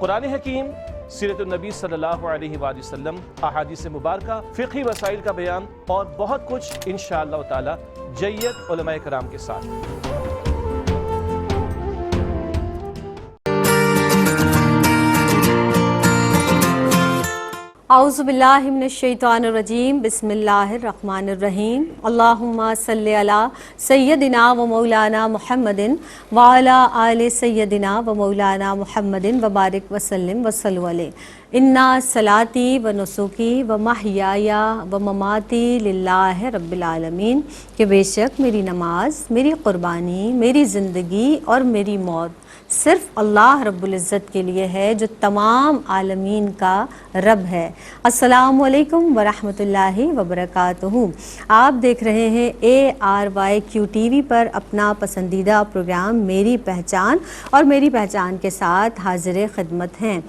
قرآن حکیم، سیرت النبی صلی اللہ علیہ وآلہ وسلم، احادیث مبارکہ، فقہی مسائل کا بیان اور بہت کچھ انشاءاللہ تعالی جید علماء کرام کے ساتھ۔ اعوذ باللہ من الشیطان الرجیم، بسم اللہ الرحمن الرحیم۔ اللہم صلی علی سیدنا و مولانا محمد وعلی آل سیدنا و مولانا محمد وبارک وسلم وصلوا علیہ۔ انا صلاتی و نسکی و محیایا و مماتی للہ رب العالمین، کہ بے شک میری نماز، میری قربانی، میری زندگی اور میری موت صرف اللہ رب العزت کے لیے ہے جو تمام عالمین کا رب ہے۔ السلام علیکم ورحمۃ اللہ وبرکاتہ۔ آپ دیکھ رہے ہیں ARYQ TV پر اپنا پسندیدہ پروگرام میری پہچان، اور میری پہچان کے ساتھ حاضر خدمت ہیں۔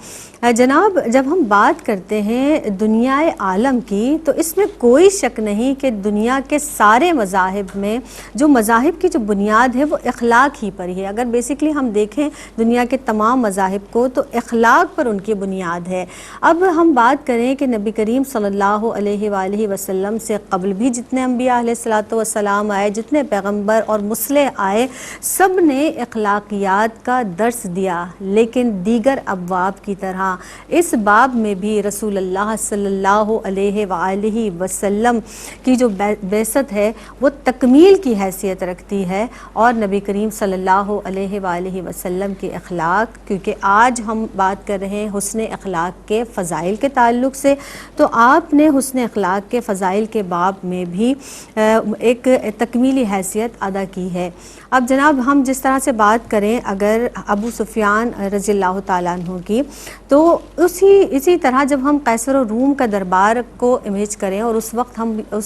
جناب، جب ہم بات کرتے ہیں دنیا عالم کی تو اس میں کوئی شک نہیں کہ دنیا کے سارے مذاہب میں جو مذاہب کی جو بنیاد ہے وہ اخلاق ہی پر ہی ہے۔ اگر بیسکلی ہم دیکھیں دنیا کے تمام مذاہب کو تو اخلاق پر ان کی بنیاد ہے۔ اب ہم بات کریں کہ نبی کریم صلی اللہ علیہ وآلہ وسلم سے قبل بھی جتنے انبیاء علیہ الصلوۃ والسلام آئے، جتنے پیغمبر اور مصلح آئے، سب نے اخلاقیات کا درس دیا، لیکن دیگر ابواب کی طرح اس باب میں بھی رسول اللہ صلی اللہ علیہ وآلہ وسلم کی جو بعثت ہے وہ تکمیل کی حیثیت رکھتی ہے، اور نبی کریم صلی اللہ علیہ وآلہ وسلم کے اخلاق، کیونکہ آج ہم بات کر رہے ہیں حسن اخلاق کے فضائل کے تعلق سے، تو آپ نے حسن اخلاق کے فضائل کے باب میں بھی ایک تکمیلی حیثیت ادا کی ہے۔ اب جناب، ہم جس طرح سے بات کریں اگر ابو سفیان رضی اللہ تعالیٰ عنہ کی، تو اسی طرح جب ہم قیصر و روم کا دربار کو امیج کریں اور اس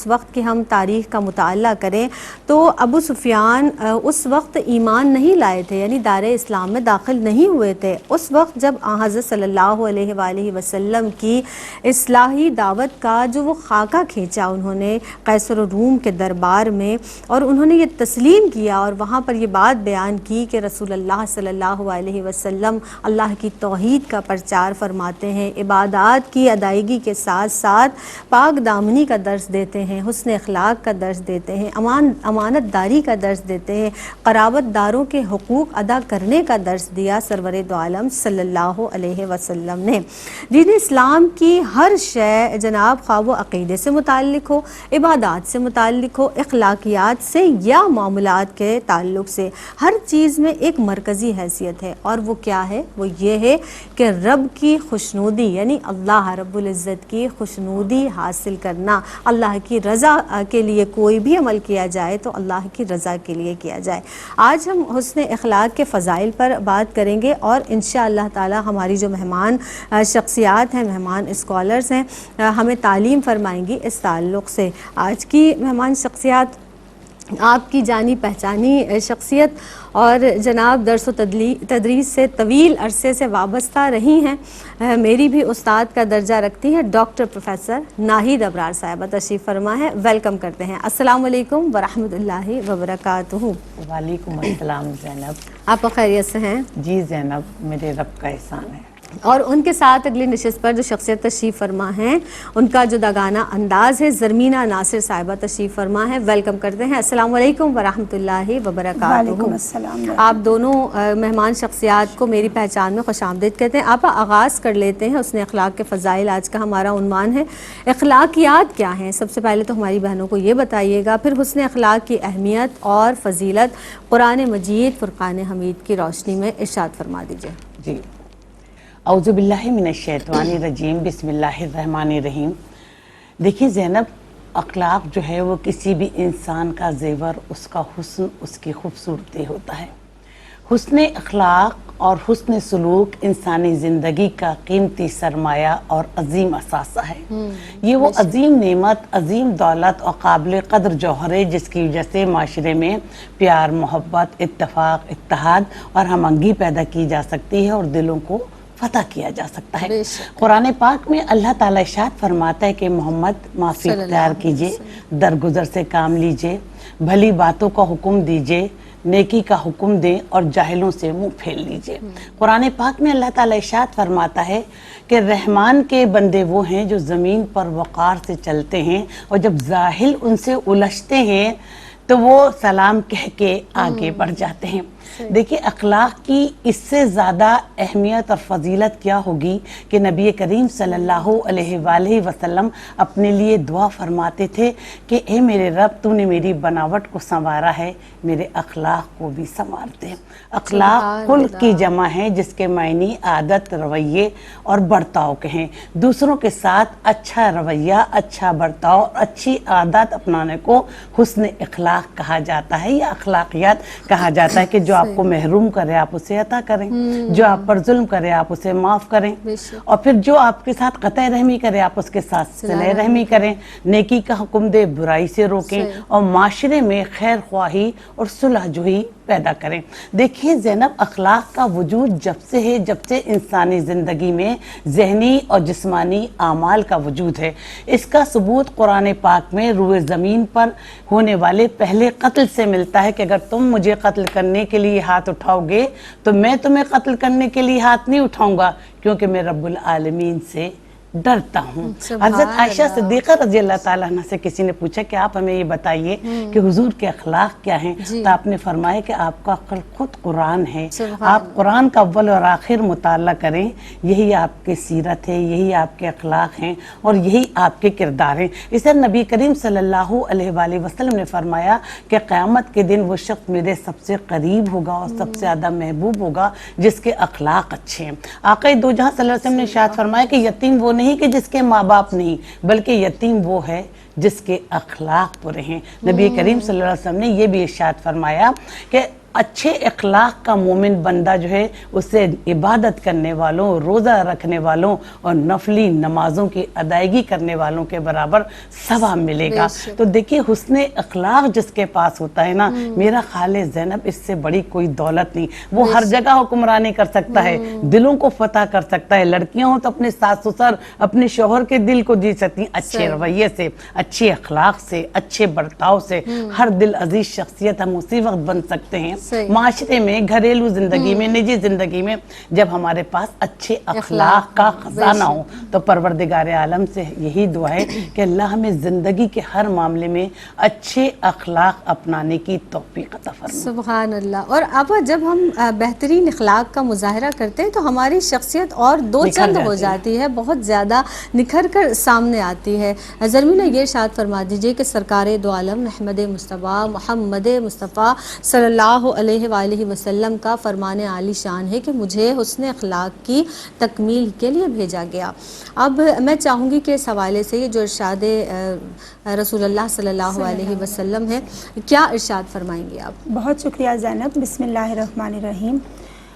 وقت کی ہم تاریخ کا مطالعہ کریں تو ابو سفیان اس وقت ایمان نہیں لائے تھے، یعنی دار اسلام میں داخل نہیں ہوئے تھے۔ اس وقت جب حضرت صلی اللہ علیہ وآلہ وسلم کی اصلاحی دعوت کا جو وہ خاکہ کھینچا انہوں نے قیصر و روم کے دربار میں، اور انہوں نے یہ تسلیم کیا اور وہاں پر یہ بات بیان کی کہ رسول اللہ صلی اللہ علیہ وسلم اللہ کی توحید کا پرچار فرماتے ہیں، عبادات کی ادائیگی کے ساتھ ساتھ پاک دامنی کا درس دیتے ہیں، حسن اخلاق کا درس دیتے ہیں، امانت داری کا درس دیتے ہیں، قرابت داروں کے حقوق ادا کرنے کا درس دیا سرور دو عالم صلی اللہ علیہ وسلم نے۔ دین اسلام کی ہر شے جناب، خواہ وہ عقیدے سے متعلق ہو، عبادات سے متعلق ہو، اخلاقیات سے یا معاملات کے تعلق سے، ہر چیز میں ایک مرکزی حیثیت ہے، اور وہ کیا ہے؟ وہ یہ ہے کہ رب کی خوشنودی، یعنی اللہ رب العزت کی خوشنودی حاصل کرنا، اللہ کی رضا کے لیے کوئی بھی عمل کیا جائے تو اللہ کی رضا کے لیے کیا جائے۔ آج ہم حسن اخلاق کے فضائل پر بات کریں گے، اور انشاءاللہ تعالی ہماری جو مہمان شخصیات ہیں، مہمان اسکالرز ہیں، ہمیں تعلیم فرمائیں گی اس تعلق سے۔ آج کی مہمان شخصیات آپ کی جانی پہچانی شخصیت اور جناب درس و تدریس سے طویل عرصے سے وابستہ رہی ہیں، میری بھی استاد کا درجہ رکھتی ہیں، ڈاکٹر پروفیسر ناہید ابرار صاحبہ تشریف فرما ہے، ویلکم کرتے ہیں۔ السلام علیکم ورحمۃ اللہ وبرکاتہ۔ وعلیکم السلام زینب۔ آپ خیریت سے ہیں؟ جی زینب، میرے رب کا احسان ہے۔ اور ان کے ساتھ اگلی نشست پر جو شخصیت تشریف فرما ہیں، ان کا جو داغانہ انداز ہے، زرمینہ ناصر صاحبہ تشریف فرما ہے، ویلکم کرتے ہیں۔ السلام علیکم ورحمۃ اللہ وبرکاتہ۔ وعلیکم السلام۔ آپ دونوں مہمان شخصیات کو میری پہچان میں خوش آمدید کہتے ہیں۔ آپ آغاز کر لیتے ہیں حسن اخلاق کے فضائل، آج کا ہمارا عنوان ہے۔ اخلاقیات کیا ہیں؟ سب سے پہلے تو ہماری بہنوں کو یہ بتائیے گا، پھر حسن اخلاق کی اہمیت اور فضیلت قرآن مجید فرقان حمید کی روشنی میں ارشاد فرما دیجیے۔ جی، اعوذ باللہ من الشیطان الرجیم، بسم اللہ الرحمن الرحیم۔ دیکھیں زینب، اخلاق جو ہے وہ کسی بھی انسان کا زیور، اس کا حسن، اس کی خوبصورتی ہوتا ہے۔ حسن اخلاق اور حسن سلوک انسانی زندگی کا قیمتی سرمایہ اور عظیم اثاثہ ہے۔ یہ وہ عظیم نعمت، عظیم دولت اور قابل قدر جوہر ہے جس کی وجہ سے معاشرے میں پیار، محبت، اتفاق، اتحاد اور ہم آہنگی پیدا کی جا سکتی ہے اور دلوں کو فتح کیا جا سکتا ہے۔ قرآن پاک میں اللہ تعالیٰ ارشاد فرماتا ہے کہ محمد معافی اختیار کیجئے، درگزر سے کام لیجئے، بھلی باتوں کا حکم دیجئے، نیکی کا حکم دیں اور جاہلوں سے منہ پھیر لیجئے۔ قرآن پاک میں اللہ تعالیٰ ارشاد فرماتا ہے کہ رحمان کے بندے وہ ہیں جو زمین پر وقار سے چلتے ہیں، اور جب جاہل ان سے الجھتے ہیں تو وہ سلام کہہ کے آگے بڑھ جاتے ہیں۔ دیکھیے اخلاق کی اس سے زیادہ اہمیت اور فضیلت کیا ہوگی کہ نبی کریم صلی اللہ علیہ وآلہ وسلم اپنے لیے دعا فرماتے تھے کہ اے میرے رب تو نے میری بناوٹ کو سنوارا ہے، میرے اخلاق کو بھی سنوار دے۔ اخلاق خلق کی جمع ہے جس کے معنی عادت، رویے اور برتاؤ کے ہیں۔ دوسروں کے ساتھ اچھا رویہ، اچھا برتاؤ، اچھی عادت اپنانے کو حسن اخلاق کہا جاتا ہے یا اخلاقیات کہا جاتا ہے کہ جو آپ کو محروم کرے آپ اسے عطا کریں، جو آپ پر ظلم کرے آپ اسے معاف کریں، اور پھر جو آپ کے ساتھ قطع رحمی کرے آپ اس کے ساتھ صلہ رحمی کریں، نیکی کا حکم دے برائی سے روکیں، اور معاشرے میں خیر خواہی اور صلح جوئی پیدا کریں۔ دیکھیں زینب، اخلاق کا وجود جب سے ہے جب سے انسانی زندگی میں ذہنی اور جسمانی اعمال کا وجود ہے۔ اس کا ثبوت قرآن پاک میں روئے زمین پر ہونے والے پہلے قتل سے ملتا ہے کہ اگر تم مجھے قتل کرنے کے لیے ہاتھ اٹھاؤ گے تو میں تمہیں قتل کرنے کے لیے ہاتھ نہیں اٹھاؤں گا، کیونکہ میں رب العالمین سے ڈرتا ہوں۔ حضرت عائشہ صدیقہ رضی اللہ تعالیٰ عنہ سے کسی نے پوچھا کہ آپ ہمیں یہ بتائیے کہ حضور کے اخلاق کیا ہیں، تو آپ نے فرمایا کہ آپ کا عقل خود قرآن ہے، آپ قرآن کا اول اور آخر مطالعہ کریں، یہی آپ کی سیرت ہے، یہی آپ کے اخلاق ہیں اور یہی آپ کے کردار ہیں۔ اس لیے نبی کریم صلی اللہ علیہ وآلہ وسلم نے فرمایا کہ قیامت کے دن وہ شخص میرے سب سے قریب ہوگا اور سب سے زیادہ محبوب ہوگا جس کے اخلاق اچھے ہیں۔ آقا دو جہاں صلی اللہ علیہ وسلم نے ارشاد فرمایا کہ یتیم وہ نہیں کہ جس کے ماں باپ نہیں، بلکہ یتیم وہ ہے جس کے اخلاق برے ہیں۔ نبی کریم صلی اللہ علیہ وسلم نے یہ بھی ارشاد فرمایا کہ اچھے اخلاق کا مومن بندہ جو ہے اسے عبادت کرنے والوں، روزہ رکھنے والوں اور نفلی نمازوں کی ادائیگی کرنے والوں کے برابر ثواب ملے گا۔ تو دیکھیے حسن اخلاق جس کے پاس ہوتا ہے نا، میرا خیال ہے زینب اس سے بڑی کوئی دولت نہیں۔ وہ ہر جگہ حکمرانی کر سکتا ہے، دلوں کو فتح کر سکتا ہے۔ لڑکیاں ہوں تو اپنے ساس سسر، اپنے شوہر کے دل کو جیت سکتی ہیں اچھے رویے سے، اچھے اخلاق سے، اچھے برتاؤ سے۔ ہر دل عزیز شخصیت ہم اسی وقت بن سکتے ہیں معاشرے میں، گھریلو زندگی میں، نجی زندگی میں، جب ہمارے پاس اچھے اخلاق کا خزانہ ہو۔ تو پروردگار عالم سے یہی دعا ہے کہ اللہ ہمیں زندگی کے ہر معاملے میں اچھے اخلاق اپنانے کی توفیق عطا فرمائے۔ سبحان اللہ۔ اور اب جب ہم بہترین اخلاق کا مظاہرہ کرتے ہیں تو ہماری شخصیت اور دو چند ہو جاتی ہے، بہت زیادہ نکھر کر سامنے آتی ہے۔ زرمینہ یہ ارشاد فرما دیجئے کہ سرکار دو عالم احمد مصطفیٰ محمد مصطفیٰ صلی اللہ علیہ وآلہ وسلم کا فرمان عالی شان ہے کہ مجھے حسن اخلاق کی تکمیل کے لیے بھیجا گیا۔ اب میں چاہوں گی کہ اس حوالے سے یہ جو ارشاد رسول اللہ صلی اللہ علیہ وسلم ہے، کیا ارشاد فرمائیں گے آپ؟ بہت شکریہ زینب۔ بسم اللہ الرحمن الرحیم۔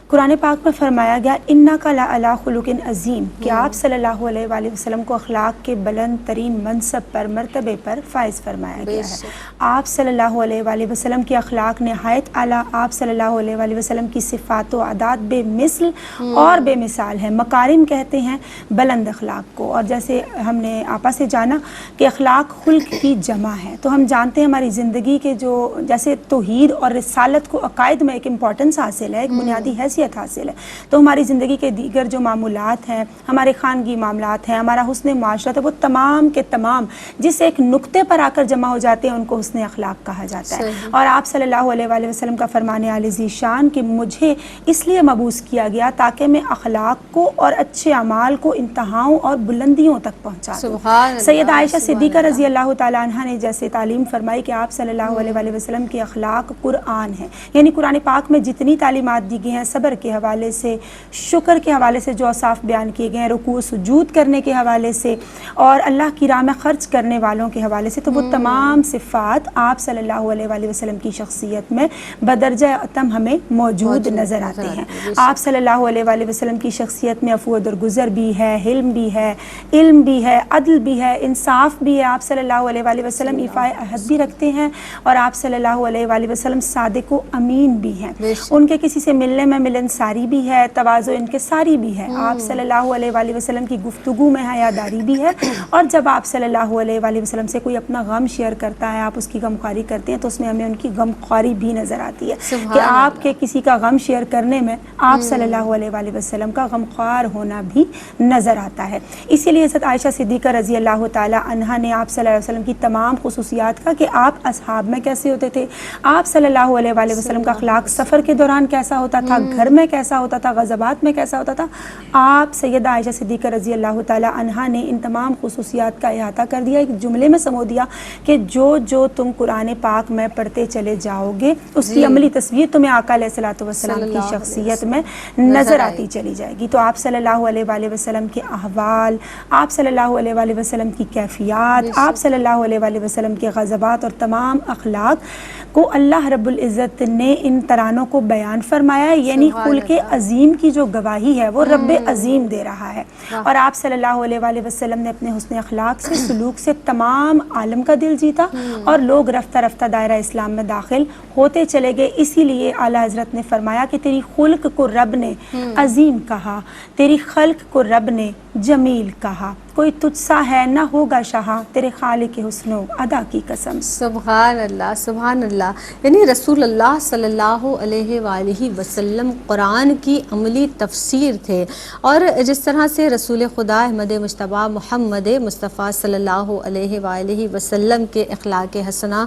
قرآن پاک میں فرمایا گیا اِنَّكَ لَعَلَىٰ خُلُقٍ عظیم، کہ آپ صلی اللہ علیہ وآلہ وسلم کو اخلاق کے بلند ترین منصب پر، مرتبے پر فائز فرمایا گیا ہے۔ آپ صلی اللہ علیہ وآلہ وسلم کی اخلاق نہایت اعلیٰ، آپ صلی اللہ علیہ وآلہ وسلم کی صفات و عادات بے مثل اور بے مثال ہیں۔ مکارم کہتے ہیں بلند اخلاق کو، اور جیسے ہم نے آپا سے جانا کہ اخلاق خلق کی جمع ہے، تو ہم جانتے ہیں ہماری زندگی کے جو جیسے توحید اور رسالت کو عقائد میں ایک امپورٹنس حاصل ہے، ایک بنیادی حیثیت حاصل ہے، تو ہماری زندگی کے دیگر جو معمولات ہیں، ہمارے خانگی معاملات ہیں، ہمارا حسن معاشرت ہے، وہ تمام کے تمام جس ایک نقطے پر آ کر جمع ہو جاتے ہیں ان کو حسن اخلاق کہا جاتا ہے۔ اور آپ صلی اللہ علیہ وآلہ وسلم کا فرمان عالی ذیشان کہ مجھے اس لیے مبعوث کیا گیا تاکہ میں اخلاق کو اور اچھے اعمال کو انتہاؤں اور بلندیوں تک پہنچا دوں۔ سیدہ عائشہ صدیقہ رضی اللہ تعالیٰ عنہ نے جیسے تعلیم فرمائی کہ آپ صلی اللہ علیہ وآلہ وسلم کے اخلاق قرآن ہیں، یعنی قرآن پاک میں جتنی تعلیمات دی گئی ہیں صبر کے حوالے سے، شکر کے حوالے سے جو اوصاف بیان کیے گئے ہیں، رکوع سجود کرنے کے حوالے سے اور اللہ کی راہ میں خرچ کرنے والوں کے حوالے سے، تو وہ تمام صفات آپ صلی اللہ علیہ وآلہ وسلم کی شخصیت میں بدرجہ اتم ہمیں موجود نظر آتے ہیں۔ آپ صلی اللہ علیہ وآلہ وسلم کی شخصیت میں عفو و درگزر بھی ہے، حلم بھی ہے، علم بھی ہے، عدل بھی ہے، انصاف بھی ہے۔ آپ صلی اللہ علیہ وآلہ وسلم ایفاء عہد بھی رکھتے ہیں، اور آپ صلی اللہ علیہ وآلہ وسلم صادق و امین بھی ہیں۔ ان کے کسی سے ملنے میں ملے انصاری بھی ہے، تواضع انکساری بھی ہے. آپ صلی اللہ علیہ وآلہ وسلم کی گفتگو میں حیاداری بھی ہے. اور جب آپ صلی اللہ علیہ وآلہ وسلم سے کوئی اپنا غم شیئر کرتا ہے، آپ اس کی غمخواری کرتے ہیں، تو اس میں ہمیں ان کی غمخواری بھی نظر آتی ہے کہ آپ کے کسی کا غم شیئر کرنے میں آپ صلی اللہ علیہ وآلہ وسلم کا غمخوار ہونا بھی نظر آتا ہے. اسی لیے حضرت عائشہ صدیقہ رضی اللہ تعالی عنہا نے آپ صلی اللہ علیہ وسلم کی تمام خصوصیات کا کہ آپ اصحاب میں کیسے ہوتے تھے، آپ صلی اللہ علیہ وآلہ وسلم کا اخلاق سفر کے دوران کیسا ہوتا تھا، گھر میں کیسا ہوتا تھا، غزوات میں کیسا ہوتا تھا، آپ سیدہ عائشہ صدیقہ رضی اللہ تعالی عنہا نے ان تمام خصوصیات کا احاطہ کر دیا، ایک جملے میں سمو دیا کہ جو تم قرآن پاک میں پڑھتے چلے جاؤ گے اس کی عملی تصویر تمہیں آقا علیہ الصلوۃ والسلام کی شخصیت میں نظر آتی چلی جائے گی. تو آپ صلی اللہ علیہ وآلہ وسلم کے احوال، آپ صلی اللہ علیہ وآلہ وسلم کی کیفیات، آپ صلی اللہ علیہ وآلہ وسلم کے غزوات اور تمام اخلاق کو اللہ رب العزت نے ان ترانوں کو بیان فرمایا ہے. یعنی خلق عظیم کی جو گواہی ہے وہ رب عظیم دے رہا ہے. اور آپ صلی اللہ علیہ وآلہ وسلم نے اپنے حسن اخلاق سے، سلوک سے تمام عالم کا دل جیتا اور لوگ رفتہ رفتہ دائرہ اسلام میں داخل ہوتے چلے گئے. اسی لیے اعلیٰ حضرت نے فرمایا کہ تیری خلق کو رب نے عظیم کہا، تیری خلق کو رب نے جمیل کہا، کوئی تجھ سا ہے نہ ہوگا شہاں، تیرے خالق حسن و ادا کی قسم. سبحان اللہ، سبحان اللہ. یعنی رسول اللہ صلی اللہ علیہ وآلہ وسلم قرآن کی عملی تفسیر تھے. اور جس طرح سے رسول خدا احمد مجتبیٰ محمد مصطفیٰ صلی اللہ علیہ وآلہ وسلم کے اخلاق حسنہ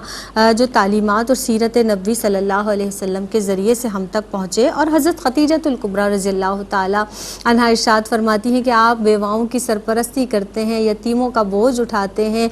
جو تعلیمات اور سیرت نبوی صلی اللہ علیہ وسلم کے ذریعے سے ہم تک پہنچے، اور حضرت خدیجہ الکبریٰ رضی اللہ تعالی عنہا ارشاد فرماتی ہیں کہ آپ بیواؤں کی سرپرستی کرتے ہیں، یتیموں کا بوجھ اٹھاتے ہیں،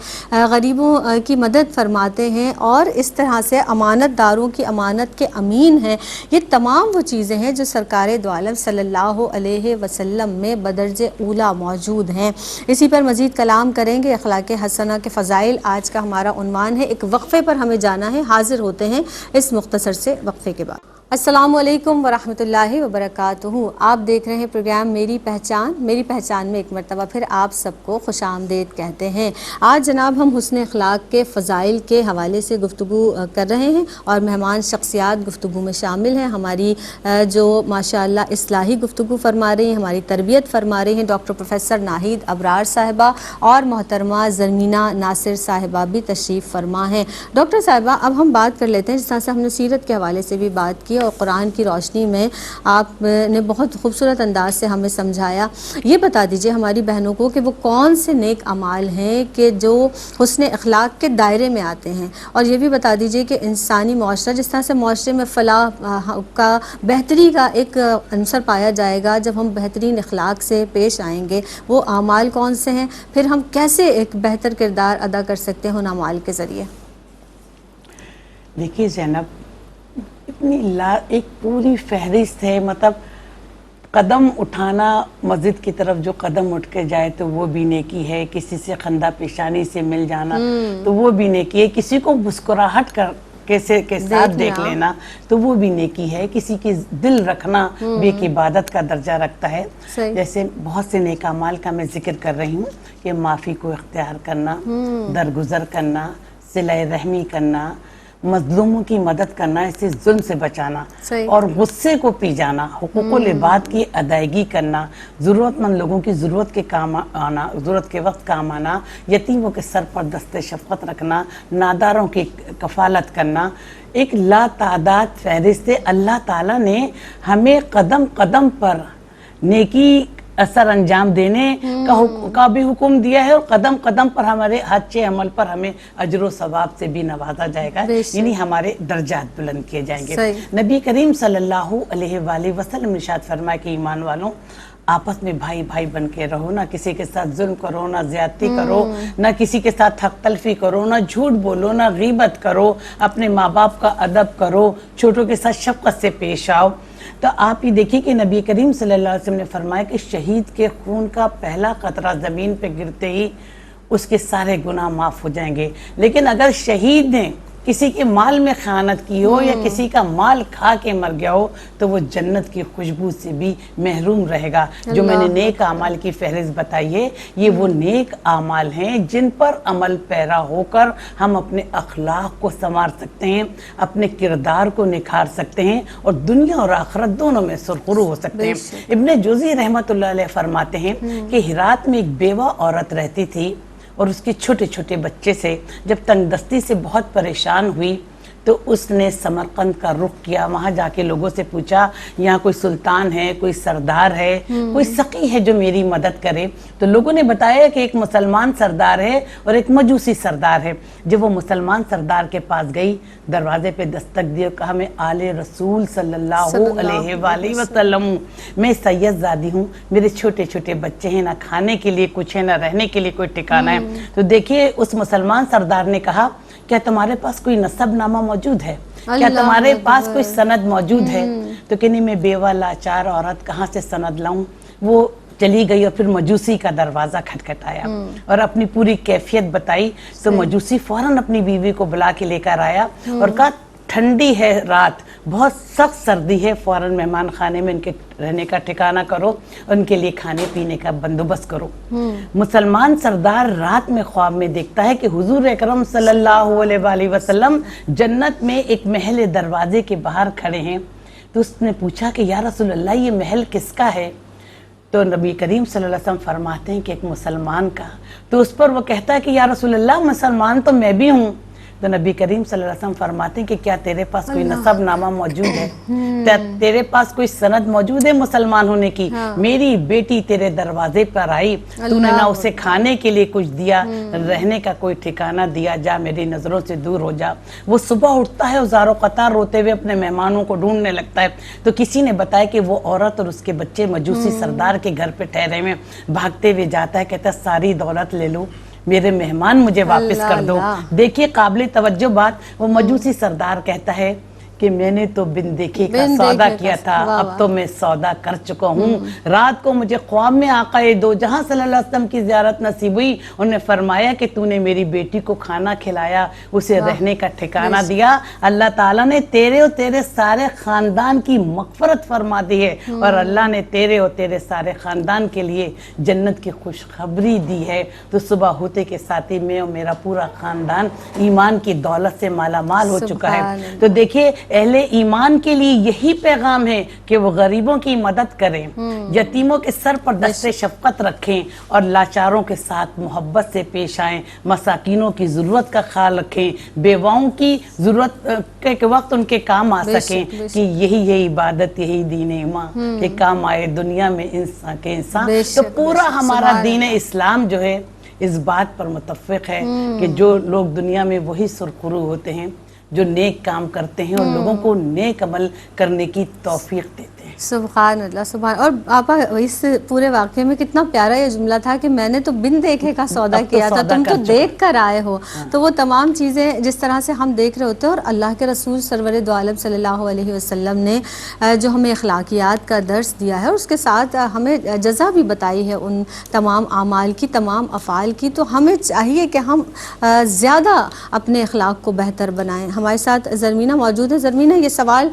غریبوں کی مدد فرماتے ہیں، اور اس طرح سے امانت داروں کی امانت کے امین ہیں. یہ تمام وہ چیزیں ہیں جو سرکار دو عالم صلی اللہ علیہ وسلم میں بدرجہ اولیٰ موجود ہیں. اسی پر مزید کلام کریں گے. اخلاق حسنہ کے فضائل آج کا ہمارا عنوان ہے. ایک وقفے پر ہمیں جانا ہے، حاضر ہوتے ہیں اس مختصر سے وقفے کے بعد. السلام علیکم ورحمۃ اللہ وبرکاتہ. آپ دیکھ رہے ہیں پروگرام میری پہچان. میری پہچان میں ایک مرتبہ پھر آپ سب کو خوش آمدید کہتے ہیں. آج جناب ہم حسن اخلاق کے فضائل کے حوالے سے گفتگو کر رہے ہیں، اور مہمان شخصیات گفتگو میں شامل ہیں. ہماری جو ماشاءاللہ اصلاحی گفتگو فرما رہی ہیں، ہماری تربیت فرما رہی ہیں، ڈاکٹر پروفیسر ناہید ابرار صاحبہ اور محترمہ زرمینہ ناصر صاحبہ بھی تشریف فرما ہیں. ڈاکٹر صاحبہ، اب ہم بات کر لیتے ہیں، جس طرح سے ہم نے سیرت کے حوالے سے بھی بات کی اور قرآن کی روشنی میں آپ نے بہت خوبصورت انداز سے ہمیں سمجھایا. یہ بتا دیجئے ہماری بہنوں کو کہ وہ کون سے نیک اعمال ہیں کہ جو حسن اخلاق کے دائرے میں آتے ہیں، اور یہ بھی بتا دیجئے کہ انسانی معاشرہ، جس طرح سے معاشرے میں فلاح کا بہتری کا ایک عنصر پایا جائے گا جب ہم بہترین اخلاق سے پیش آئیں گے، وہ اعمال کون سے ہیں، پھر ہم کیسے ایک بہتر کردار ادا کر سکتے ہیں ان اعمال کے ذریعے؟ دیکھیے زینب، اتنی ایک پوری فہرست ہے. مطلب قدم اٹھانا مسجد کی طرف جو قدم اٹھ کے جائے تو وہ بھی نیکی ہے. کسی سے خندہ پیشانی سے مل جانا تو وہ بھی نیکی ہے. کسی کو مسکراہٹ کے ساتھ دیکھ لینا تو وہ بھی نیکی ہے. کسی کی دل رکھنا بھی ایک عبادت کا درجہ رکھتا ہے. جیسے بہت سے نیک اعمال کا میں ذکر کر رہی ہوں کہ معافی کو اختیار کرنا، درگزر کرنا، صلہ رحمی کرنا، مظلوموں کی مدد کرنا، اسے ظلم سے بچانا، اور غصے کو پی جانا، حقوق العباد کی ادائیگی کرنا، ضرورت مند لوگوں کی ضرورت کے کام آنا، ضرورت کے وقت کام آنا، یتیموں کے سر پر دست شفقت رکھنا، ناداروں کی کفالت کرنا. ایک لا تعداد فہرست ہے. اللہ تعالیٰ نے ہمیں قدم قدم پر نیکی اثر انجام دینے کا بھی حکم دیا ہے، اور قدم قدم پر ہمارے اچھے عمل پر ہمیں اجر و ثواب سے بھی نوازا جائے گا. یعنی ہمارے درجات بلند کیے جائیں گے. نبی کریم صلی اللہ علیہ وآلہ وسلم نے ارشاد فرمایا کہ ایمان والوں، آپس میں بھائی بھائی بن کے رہو، نہ کسی کے ساتھ ظلم کرو، نہ زیادتی کرو، نہ کسی کے ساتھ حق تلفی کرو، نہ جھوٹ بولو، نہ غیبت کرو، اپنے ماں باپ کا ادب کرو، چھوٹوں کے ساتھ شفقت سے پیش آؤ. تو آپ یہ دیکھیں کہ نبی کریم صلی اللہ علیہ وسلم نے فرمایا کہ شہید کے خون کا پہلا قطرہ زمین پہ گرتے ہی اس کے سارے گناہ معاف ہو جائیں گے. لیکن اگر شہید نے کسی کے مال میں خیانت کی ہو یا کسی کا مال کھا کے مر گیا ہو تو وہ جنت کی خوشبو سے بھی محروم رہے گا۔ جو میں نے نیک اعمال کی فہرست بتائی ہے، یہ وہ نیک اعمال ہیں جن پر عمل پیرا ہو کر ہم اپنے اخلاق کو سنوار سکتے ہیں، اپنے کردار کو نکھار سکتے ہیں اور دنیا اور آخرت دونوں میں سرخرو ہو سکتے ہیں۔ ابن جوزی رحمۃ اللہ علیہ فرماتے ہیں کہ ہرات میں ایک بیوہ عورت رہتی تھی اور اس کے چھوٹے چھوٹے بچے سے جب تنگ دستی سے بہت پریشان ہوئی تو اس نے سمرقند کا رخ کیا، وہاں جا کے لوگوں سے پوچھا یہاں کوئی سلطان ہے، کوئی سردار ہے، کوئی سقی ہے جو میری مدد کرے۔ تو لوگوں نے بتایا کہ ایک مسلمان سردار ہے اور ایک مجوسی سردار ہے۔ جب وہ مسلمان سردار کے پاس گئی، دروازے پہ دستک دی اور کہا میں آل رسول صلی اللہ علیہ وآلہ وسلم، میں سید زادی ہوں، میرے چھوٹے چھوٹے بچے ہیں، نہ کھانے کے لیے کچھ ہے، نہ رہنے کے لیے کوئی ٹھکانہ ہے۔ تو دیکھیے اس مسلمان سردار نے کہا کیا تمہارے پاس کوئی نسب نامہ موجود ہے؟ کیا تمہارے پاس کوئی سند موجود ہے؟ تو کہنی میں بیوہ لاچار عورت کہاں سے سند لاؤں؟ وہ چلی گئی اور پھر مجوسی کا دروازہ کھٹکھٹایا اور اپنی پوری کیفیت بتائی۔ تو مجوسی فوراً اپنی بیوی کو بلا کے لے کر آیا اور کہا ٹھنڈی ہے رات، بہت سخت سردی ہے، فوراً مہمان خانے میں ان کے رہنے کا ٹھکانہ کرو، ان کے لیے کھانے پینے کا بندوبست کرو۔ مسلمان سردار رات میں خواب میں دیکھتا ہے کہ حضور اکرم صلی اللہ علیہ وآلہ وسلم جنت میں ایک محل دروازے کے باہر کھڑے ہیں۔ تو اس نے پوچھا کہ یا رسول اللہ یہ محل کس کا ہے؟ تو نبی کریم صلی اللہ علیہ وسلم فرماتے ہیں کہ ایک مسلمان کا۔ تو اس پر وہ کہتا ہے کہ یا رسول اللہ مسلمان تو میں بھی ہوں۔ تو نبی کریم صلی اللہ علیہ وسلم فرماتے ہیں کہ کیا تیرے پاس کوئی نسب نامہ موجود ہے؟ تیرے پاس کوئی سند موجود ہے مسلمان ہونے کی؟ میری بیٹی تیرے دروازے پر آئی، تو نے نہ اسے کھانے کے لیے کچھ دیا، رہنے کا کوئی ٹھکانہ دیا، جا میری نظروں سے دور ہو جا۔ وہ صبح اٹھتا ہے اور زار و قطار روتے ہوئے اپنے مہمانوں کو ڈھونڈنے لگتا ہے۔ تو کسی نے بتایا کہ وہ عورت اور اس کے بچے مجوسی سردار کے گھر پہ ٹھہرے ہوئے، بھاگتے ہوئے جاتا ہے، کہتا ہے ساری دولت لے لو، میرے مہمان مجھے واپس کر دو۔ دیکھیے قابل توجہ بات، وہ مجوسی سردار کہتا ہے کہ میں نے تو بن دیکھے کا سودا کیا تھا، اب تو میں سودا کر چکا ہوں۔ رات کو مجھے خواب میں آقا دو جہاں صلی اللہ علیہ وسلم کی زیارت نصیب ہوئی، انہوں نے فرمایا کہ تو نے میری بیٹی کو کھانا کھلایا، اسے رہنے کا ٹھکانہ دیا، اللہ تعالیٰ نے تیرے اور تیرے سارے خاندان کی مغفرت فرما دی ہے، اور اللہ نے تیرے اور تیرے سارے خاندان کے لیے جنت کی خوشخبری دی ہے۔ تو صبح ہوتے کے ساتھ ہی میں اور میرا پورا خاندان ایمان کی دولت سے مالا مال ہو چکا ہے۔ تو دیکھیے اہل ایمان کے لیے یہی پیغام ہے کہ وہ غریبوں کی مدد کریں، یتیموں کے سر پر دست شفقت رکھیں اور لاچاروں کے ساتھ محبت سے پیش آئیں، مساکینوں کی ضرورت کا خیال رکھیں، بیواؤں کی ضرورت کے وقت ان کے کام آ سکیں، کہ یہی ہے عبادت، یہی دین ایمان کہ کام آئے دنیا میں انسان کے انسان۔ تو پورا ہمارا دین اسلام جو ہے اس بات پر متفق ہے کہ جو لوگ دنیا میں وہی سرخرو ہوتے ہیں جو نیک کام کرتے ہیں اور لوگوں کو نیک عمل کرنے کی توفیق دیتے ہیں۔ سبحان اللہ، سبحان۔ اور آپا اس پورے واقعے میں کتنا پیارا یہ جملہ تھا کہ میں نے تو بن دیکھے کا سودا کیا تھا، تم تو دیکھ کر آئے ہو۔ تو وہ تمام چیزیں جس طرح سے ہم دیکھ رہے ہوتے ہیں، اور اللہ کے رسول سرور دو عالم صلی اللہ علیہ وسلم نے جو ہمیں اخلاقیات کا درس دیا ہے اور اس کے ساتھ ہمیں جزا بھی بتائی ہے ان تمام اعمال کی، تمام افعال کی، تو ہمیں چاہیے کہ ہم زیادہ اپنے اخلاق کو بہتر بنائیں۔ ہمارے ساتھ زرمینہ موجود ہے۔ زرمینہ، یہ سوال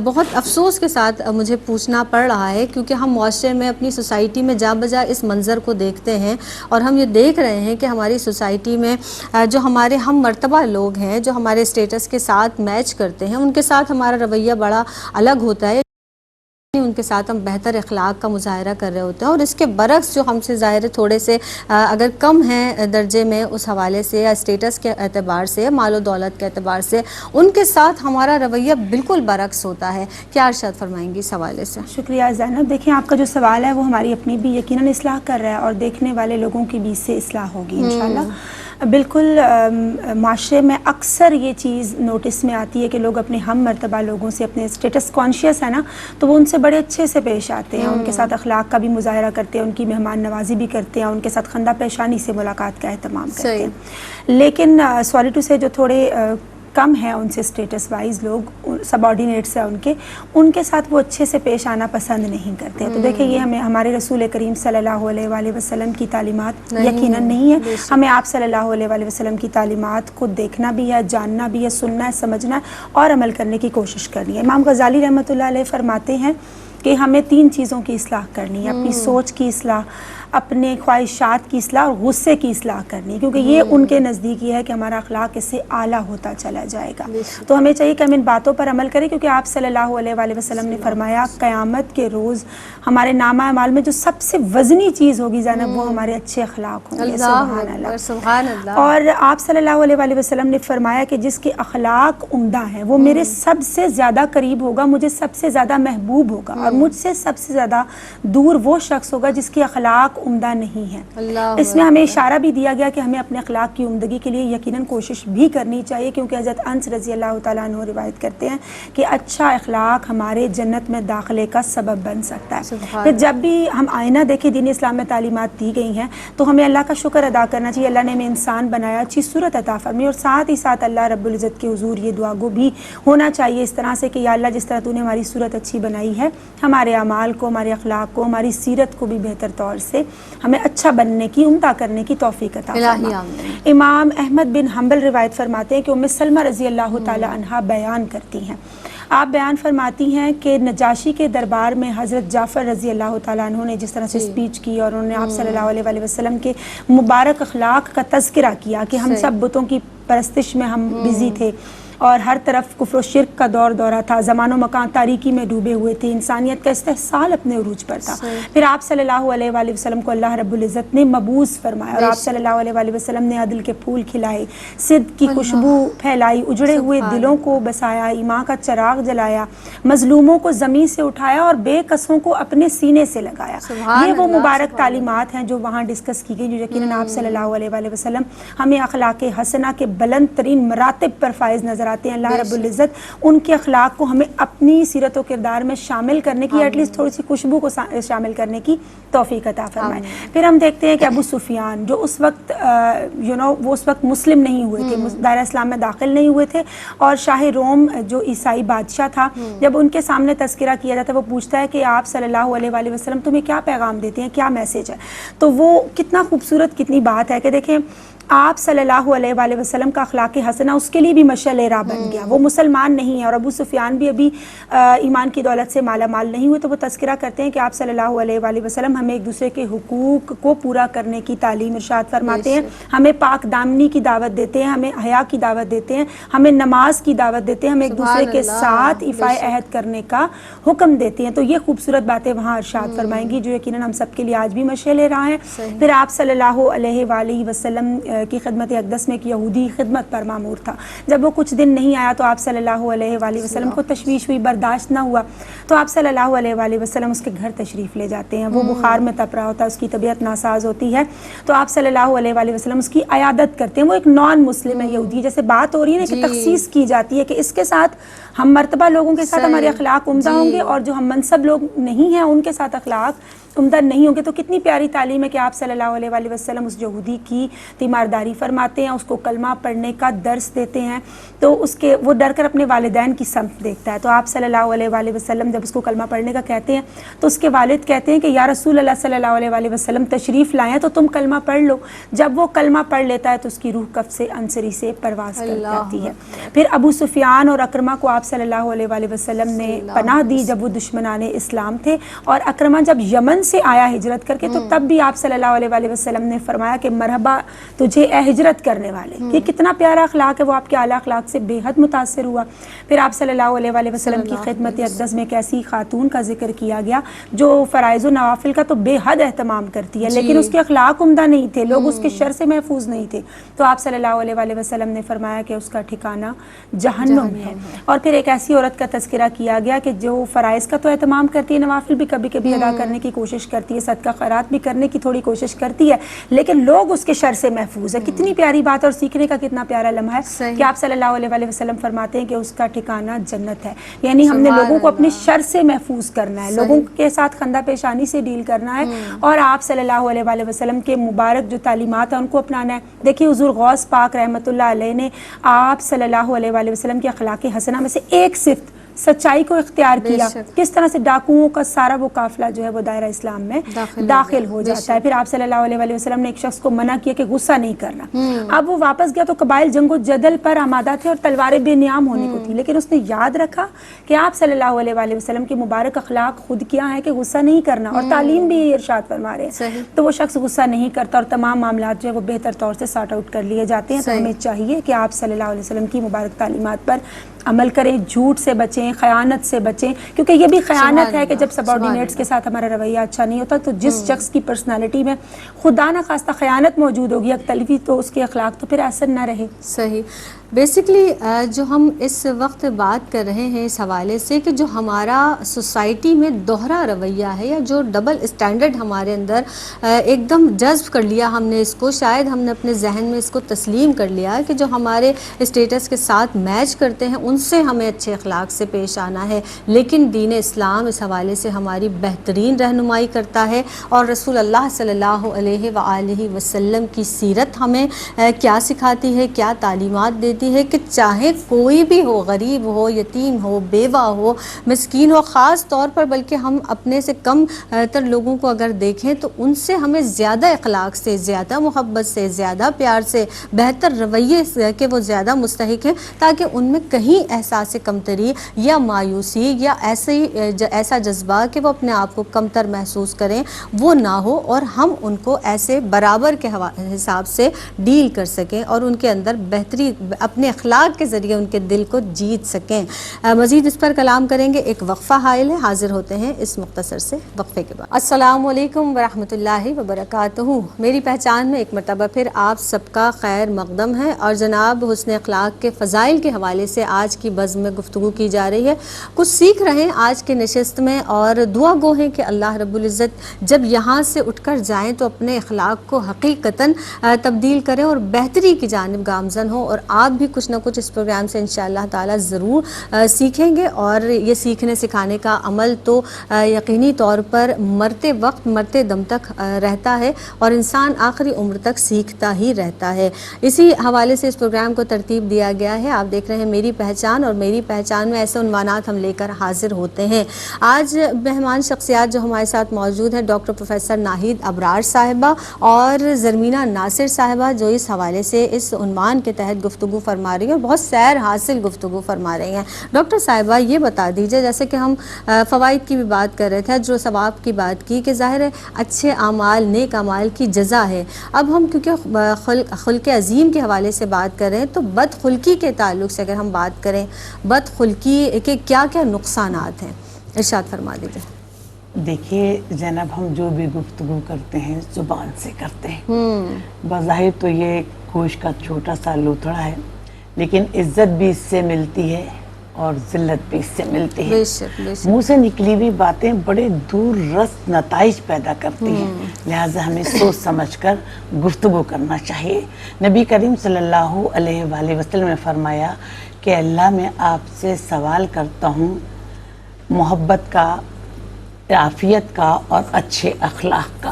بہت افسوس کے ساتھ مجھے پوچھنا پڑ رہا ہے، کیونکہ ہم معاشرے میں اپنی سوسائٹی میں جا بجا اس منظر کو دیکھتے ہیں، اور ہم یہ دیکھ رہے ہیں کہ ہماری سوسائٹی میں جو ہمارے ہم مرتبہ لوگ ہیں، جو ہمارے اسٹیٹس کے ساتھ میچ کرتے ہیں، ان کے ساتھ ہمارا رویہ بڑا الگ ہوتا ہے، ان کے ساتھ ہم بہتر اخلاق کا مظاہرہ کر رہے ہوتے ہیں، اور اس کے برعکس جو ہم سے ظاہر تھوڑے سے اگر کم ہیں درجے میں اس حوالے سے یا اسٹیٹس کے اعتبار سے، مال و دولت کے اعتبار سے، ان کے ساتھ ہمارا رویہ بالکل برعکس ہوتا ہے۔ کیا ارشاد فرمائیں گی اس حوالے سے؟ شکریہ زینب۔ دیکھیں آپ کا جو سوال ہے وہ ہماری اپنی بھی یقیناً اصلاح کر رہا ہے اور دیکھنے والے لوگوں کی بھی اس سے اصلاح ہوگی انشاءاللہ۔ بالکل معاشرے میں اکثر یہ چیز نوٹس میں آتی ہے کہ لوگ اپنے ہم مرتبہ لوگوں سے، اپنے اسٹیٹس کانشیس ہے نا، تو وہ ان سے بڑے اچھے سے پیش آتے ہیں، ان کے ساتھ اخلاق کا بھی مظاہرہ کرتے ہیں، ان کی مہمان نوازی بھی کرتے ہیں، ان کے ساتھ خندہ پیشانی سے ملاقات کا اہتمام کرتے ہیں۔ لیکن سوری ٹو سے جو تھوڑے کم ہیں ان سے اسٹیٹس وائز، لوگ سب آرڈینیٹس ہیں ان کے ساتھ وہ اچھے سے پیش آنا پسند نہیں کرتے. تو دیکھیں یہ ہمیں ہمارے رسول کریم صلی اللہ علیہ وآلہ وسلم کی تعلیمات یقیناً نہیں ہے. ہمیں آپ صلی اللہ علیہ وآلہ وسلم کی تعلیمات کو دیکھنا بھی ہے، جاننا بھی ہے، سننا ہے، سمجھنا ہے اور عمل کرنے کی کوشش کرنی ہے. امام غزالی رحمۃ اللہ علیہ فرماتے ہیں کہ ہمیں 3 چیزوں کی اصلاح کرنی ہے، اپنی سوچ کی اصلاح، اپنے خواہشات کی اصلاح اور غصے کی اصلاح کرنی ہے، کیونکہ یہ ان کے نزدیک یہ ہے کہ ہمارا اخلاق اس سے اعلیٰ ہوتا چلا جائے گا. تو ہمیں چاہیے کہ ہم ان باتوں پر عمل کریں، کیونکہ آپ صلی اللہ علیہ وآلہ وسلم نے فرمایا قیامت کے روز ہمارے نامہ اعمال میں جو سب سے وزنی چیز ہوگی زینب وہ ہمارے اچھے اخلاق ہوں گے. سبحان اللہ. اور آپ صلی اللہ علیہ وآلہ وسلم نے فرمایا کہ جس کے اخلاق عمدہ ہیں وہ میرے سب سے زیادہ قریب ہوگا، مجھے سب سے زیادہ محبوب ہوگا، اور مجھ سے سب سے زیادہ دور وہ شخص ہوگا جس کے اخلاق عمدہ نہیں ہے. اس میں ہمیں اشارہ بھی دیا گیا کہ ہمیں اپنے اخلاق کی عمدگی کے لیے یقیناً کوشش بھی کرنی چاہیے، کیونکہ حضرت انس رضی اللہ تعالیٰ عنہ روایت کرتے ہیں کہ اچھا اخلاق ہمارے جنت میں داخلے کا سبب بن سکتا ہے. پھر جب بھی ہم آئینہ دیکھیں دین اسلام میں تعلیمات دی گئی ہیں تو ہمیں اللہ کا شکر ادا کرنا چاہیے. اللہ نے ہمیں انسان بنایا، اچھی صورت عطا فرمائی، اور ساتھ ہی ساتھ اللہ رب العزت کے حضور یہ دعا گو بھی ہونا چاہیے اس طرح سے کہ یا اللہ جس طرح تو نے ہماری صورت اچھی بنائی ہے، ہمارے اعمال کو، ہمارے اخلاق کو، ہماری سیرت کو بھی بہتر طور سے ہمیں اچھا بننے کی، عمدہ کرنے کی توفیق عطا فرما. امام احمد بن حنبل روایت فرماتے ہیں کہ ام سلمہ رضی اللہ تعالی عنہا بیان کرتی ہیں، آپ بیان فرماتی ہیں کہ نجاشی کے دربار میں حضرت جعفر رضی اللہ تعالیٰ عنہ نے جس طرح سے اسپیچ کی اور انہوں نے آپ صلی اللہ علیہ وآلہ وسلم کے مبارک اخلاق کا تذکرہ کیا کہ ہم سب بتوں کی پرستش میں ہم بزی تھے اور ہر طرف کفر و شرک کا دور دورہ تھا، زمان و مکان تاریکی میں ڈوبے ہوئے تھے، انسانیت کا استحصال اپنے عروج پر تھا. پھر آپ صلی اللہ علیہ وآلہ وسلم کو اللہ رب العزت نے مبعوث فرمایا اور آپ صلی اللہ علیہ وآلہ وسلم نے عدل کے پھول کھلائے، صدق کی خوشبو پھیلائی، اجڑے ہوئے دلوں کو بسایا، ایمان کا چراغ جلایا، مظلوموں کو زمین سے اٹھایا اور بے کسوں کو اپنے سینے سے لگایا. یہ وہ مبارک تعلیمات ہیں جو وہاں ڈسکس کی گئی، جو یقیناً آپ صلی اللہ علیہ وآلہ وسلم ہمیں اخلاق حسنہ کے بلند ترین مراتب پر فائز نظر آتے ہیں. اللہ رب العزت ان کے اخلاق کو ہمیں اپنی سیرت و کردار میں شامل کرنے کی، ایٹ لیسٹ تھوڑی سی خوشبو کو شامل کرنے کی توفیق عطا فرمائے. پھر ہم دیکھتے ہیں کہ ابو سفیان جو اس وقت وہ اس وقت مسلم نہیں ہوئے تھے، دائرہ اسلام میں داخل نہیں ہوئے تھے، اور شاہ روم جو عیسائی بادشاہ تھا جب ان کے سامنے تذکرہ کیا جاتا ہے وہ پوچھتا ہے کہ آپ صلی اللہ علیہ وآلہ وسلم تمہیں کیا پیغام دیتے ہیں، کیا میسیج ہے. تو وہ کتنا خوبصورت کتنی بات ہے کہ دیکھیں آپ صلی اللہ علیہ وآلہ وسلم کا اخلاق حسنہ اس کے لیے بھی مشعل راہ بن گیا. وہ مسلمان نہیں ہے اور ابو سفیان بھی ابھی ایمان کی دولت سے مالا مال نہیں ہوئے، تو وہ تذکرہ کرتے ہیں کہ آپ صلی اللہ علیہ وآلہ وسلم ہمیں ایک دوسرے کے حقوق کو پورا کرنے کی تعلیم ارشاد فرماتے ہیں، ہمیں پاک دامنی کی دعوت دیتے ہیں، ہمیں حیا کی دعوت دیتے ہیں، ہمیں نماز کی دعوت دیتے ہیں، ہمیں ایک دوسرے کے ساتھ ایفائے عہد کرنے کا حکم دیتے ہیں. تو یہ خوبصورت باتیں وہاں ارشاد فرمائیں گی جو یقیناً ہم سب کے لیے آج بھی مشعل راہ ہیں. پھر آپ صلی اللہ علیہ وآلہ وسلم کی خدمت اقدس میں ایک یہودی خدمت پر مامور تھا. جب وہ کچھ دن نہیں آیا تو آپ صلی اللہ علیہ وآلہ وسلم کو تشویش ہوئی، برداشت نہ ہوا، تو آپ صلی اللہ علیہ وآلہ وسلم اس کے گھر تشریف لے جاتے ہیں. وہ بخار میں تپ رہا ہوتا ہے، اس کی طبیعت ناساز ہوتی ہے، تو آپ صلی اللہ علیہ وآلہ وسلم اس کی عیادت کرتے ہیں. وہ ایک نان مسلم ہے، یہودی، جیسے بات ہو رہی ہے نا کہ تخصیص کی جاتی ہے کہ اس کے ساتھ ہم مرتبہ لوگوں کے ساتھ ہمارے اخلاق عمدہ ہوں گے اور جو ہم منصب لوگ نہیں ہیں ان کے ساتھ اخلاق عمدہ نہیں ہوں گے. تو کتنی پیاری تعلیم ہے کہ آپ صلی اللہ علیہ وآلہ وسلم اس یہودی کی تیمارداری فرماتے ہیں، اس کو کلمہ پڑھنے کا درس دیتے ہیں، تو اس کے وہ ڈر کر اپنے والدین کی سمت دیکھتا ہے. تو آپ صلی اللہ علیہ وآلہ وسلم جب اس کو کلمہ پڑھنے کا کہتے ہیں تو اس کے والد کہتے ہیں کہ یا رسول اللہ صلی اللہ علیہ وآلہ وسلم تشریف لائیں تو تم کلمہ پڑھ لو. جب وہ کلمہ پڑھ لیتا ہے تو اس کی روح کف سے انصری سے پرواز کر جاتی ہے. پھر ابو سفیان اور اکرمہ کو آپ صلی اللہ علیہ وآلہ وسلم نے پناہ دی جب وہ دشمنان اسلام تھے، اور اکرمہ جب یمن سے آیا ہجرت کر کے تو تب بھی آپ صلی اللہ علیہ وآلہ وسلم نے فرمایا کہ مرحبا تجھے اے ہجرت کرنے والے. یہ کتنا پیارا اخلاق ہے، وہ آپ کے اعلیٰ اخلاق سے بے حد متاثر ہوا. پھر آپ صلی اللہ علیہ وآلہ وسلم کی خدمت اقدس میں ایک ایسی خاتون کا ذکر کیا گیا جو فرائض و نوافل کا تو بے حد اہتمام کرتی ہے لیکن اس کے اخلاق عمدہ نہیں تھے، لوگ اس کے شر سے محفوظ نہیں تھے. تو آپ صلی اللہ علیہ وآلہ وسلم نے فرمایا کہ اس کا ٹھکانہ جہنم ہے. اور پھر ایک ایسی عورت کا تذکرہ کیا گیا کہ جو فرائض کا تو اہتمام کرتی ہے، نوافل بھی کبھی کبھی ادا کرنے کی کوشش کوشش کرتی ہے, صدقہ خیرات بھی کرنے کی تھوڑی کوشش کرتی ہے, لیکن لوگ اس کے شر سے محفوظ ہے. کتنی پیاری بات ہے اور سیکھنے کا کتنا پیارا لمحہ ہے کہ آپ صلی اللہ علیہ وآلہ وسلم فرماتے ہیں کہ اس کا ٹھکانہ جنت ہے. یعنی ہم نے لوگوں کو اپنے شر سے محفوظ کرنا ہے, لوگوں کے ساتھ خندہ پیشانی سے ڈیل کرنا ہے, اور آپ صلی اللہ علیہ وآلہ وسلم کے مبارک جو تعلیمات ہیں ان کو اپنانا ہے. دیکھیے حضور غوث پاک رحمۃ اللہ علیہ نے آپ صلی اللہ علیہ وآلہ وسلم کے اخلاق حسنہ میں سے ایک صفت سچائی کو اختیار کیا. کس طرح سے ڈاکوؤں کا سارا وہ قافلہ جو ہے وہ دائرہ اسلام میں داخل ہو جاتا ہے. پھر آپ صلی اللہ علیہ وآلہ وسلم نے ایک شخص کو منع کیا کہ غصہ نہیں کرنا. اب وہ واپس گیا تو قبائل جنگ و جدل پر آمادہ تھے اور تلواریں بے نیام ہونے کو تھی, لیکن اس نے یاد رکھا کہ آپ صلی اللہ علیہ وآلہ وسلم کے مبارک اخلاق خود کیا ہے کہ غصہ نہیں کرنا, اور تعلیم بھی ارشاد فرما رہے ہیں. تو وہ شخص غصہ نہیں کرتا اور تمام معاملات جو ہے وہ بہتر طور سے سارٹ آؤٹ کر لیے جاتے ہیں. تو ہمیں چاہیے کہ آپ صلی اللہ علیہ وسلم کی مبارک تعلیمات پر عمل کریں, جھوٹ سے بچیں, خیانت سے بچیں, کیونکہ یہ بھی خیانت ہے کہ جب سبارڈینیٹس کے ساتھ ہمارا رویہ اچھا نہیں ہوتا تو جس شخص کی پرسنالٹی میں خدا نہ خواستہ خیانت موجود ہوگی, اختلفی, تو اس کے اخلاق تو پھر اثر نہ رہے. صحیح. بیسکلی جو ہم اس وقت بات کر رہے ہیں اس حوالے سے کہ جو ہمارا سوسائٹی میں دوہرا رویہ ہے یا جو ڈبل اسٹینڈرڈ ہمارے اندر ایک دم جذب کر لیا ہم نے اس کو, شاید ہم نے اپنے ذہن میں اس کو تسلیم کر لیا کہ جو ہمارے اسٹیٹس کے ساتھ میچ کرتے ہیں ان سے ہمیں اچھے اخلاق سے پیش آنا ہے. لیکن دین اسلام اس حوالے سے ہماری بہترین رہنمائی کرتا ہے, اور رسول اللہ صلی اللہ علیہ وآلہ وسلم کی سیرت ہمیں کیا سکھاتی ہے, کیا تعلیمات دیتی ہے کہ چاہے کوئی بھی ہو, غریب ہو, یتیم ہو, بیوہ ہو, مسکین ہو, خاص طور پر بلکہ ہم اپنے سے کم تر لوگوں کو اگر دیکھیں تو ان سے ہمیں زیادہ اخلاق سے, زیادہ محبت سے, زیادہ پیار سے, بہتر رویے کے وہ زیادہ مستحق ہیں, تاکہ ان میں کہیں احساس کمتری یا مایوسی یا ایسا جذبہ کہ وہ اپنے آپ کو کمتر محسوس کریں وہ نہ ہو, اور ہم ان کو ایسے برابر کے حساب سے ڈیل کر سکیں اور ان کے اندر بہتری اپنے اخلاق کے ذریعے ان کے دل کو جیت سکیں. مزید اس پر کلام کریں گے, ایک وقفہ حائل ہے, حاضر ہوتے ہیں اس مختصر سے وقفے کے بعد. السلام علیکم ورحمۃ اللہ وبرکاتہ. میری پہچان میں ایک مرتبہ پھر آپ سب کا خیر مقدم ہے, اور جناب حسن اخلاق کے فضائل کے حوالے سے آج کی بزم میں گفتگو کی جا رہی ہے. کچھ سیکھ رہے ہیں آج کے نشست میں, اور دعا گو ہیں کہ اللہ رب العزت جب یہاں سے اٹھ کر جائیں تو اپنے اخلاق کو حقیقتاً تبدیل کریں اور بہتری کی جانب گامزن ہوں, اور آپ بھی کچھ نہ کچھ اس پروگرام سے انشاءاللہ تعالی ضرور سیکھیں گے. اور یہ سیکھنے سکھانے کا عمل تو یقینی طور پر مرتے وقت مرتے دم تک رہتا ہے, اور انسان آخری عمر تک سیکھتا ہی رہتا ہے. اسی حوالے سے اس پروگرام کو ترتیب دیا گیا ہے. آپ دیکھ رہے ہیں میری پہچان, اور میری پہچان میں ایسے عنوانات ہم لے کر حاضر ہوتے ہیں. آج مہمان شخصیات جو ہمارے ساتھ موجود ہیں, ڈاکٹر پروفیسر ناہید ابرار صاحبہ اور زرمینہ ناصر صاحبہ, جو اس حوالے سے اس عنوان کے تحت گفتگو فرما رہی ہیں, بہت سیر حاصل گفتگو فرما رہی ہیں. ڈاکٹر صاحبہ یہ بتا دیجئے, جیسے کہ ہم فوائد کی بھی بات کر رہے تھے, اجر و ثواب کی بات کی کہ ظاہر ہے اچھے اعمال, نیک اعمال کی جزا ہے. اب ہم کیونکہ خلق عظیم کے حوالے سے بات کر رہے ہیں, تو بدخلقی کے تعلق سے اگر ہم بات کریں, بدخلقی کے کیا کیا نقصانات ہیں, ارشاد فرما دیجئے. دیکھیے زینب, ہم جو بھی گفتگو کرتے ہیں زبان سے کرتے ہیں. بظاہر تو یہ گوشت کا چھوٹا سا لوتھڑا ہے, لیکن عزت بھی اس سے ملتی ہے اور ذلت بھی اس سے ملتی ہے. منہ سے نکلی ہوئی باتیں بڑے دور رس نتائج پیدا کرتی ہیں, لہٰذا ہمیں سوچ سمجھ کر گفتگو کرنا چاہیے. نبی کریم صلی اللہ علیہ وآلہ وسلم نے فرمایا کہ اللہ میں آپ سے سوال کرتا ہوں محبت کا, عافیت کا اور اچھے اخلاق کا.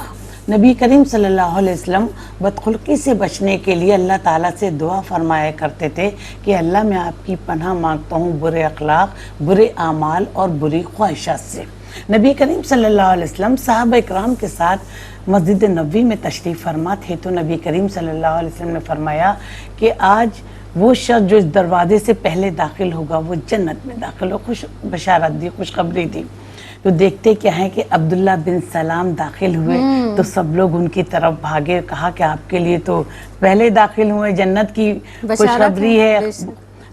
نبی کریم صلی اللہ علیہ وسلم بدخلقی سے بچنے کے لیے اللہ تعالیٰ سے دعا فرمایا کرتے تھے کہ اللہ میں آپ کی پناہ مانگتا ہوں برے اخلاق, برے اعمال اور بری خواہشات سے. نبی کریم صلی اللہ علیہ وسلم صحابہ اکرام کے ساتھ مسجد نبوی میں تشریف فرما تھے, تو نبی کریم صلی اللہ علیہ وسلم نے فرمایا کہ آج وہ شخص جو اس دروازے سے پہلے داخل ہوگا وہ جنت میں داخل ہو. خوش بشارت دی, خوشخبری دی. تو دیکھتے کیا ہے کہ عبداللہ بن سلام داخل ہوئے تو سب لوگ ان کی طرف بھاگے, کہا کہ آپ کے لیے تو پہلے داخل ہوئے, جنت کی خوشخبری ہے.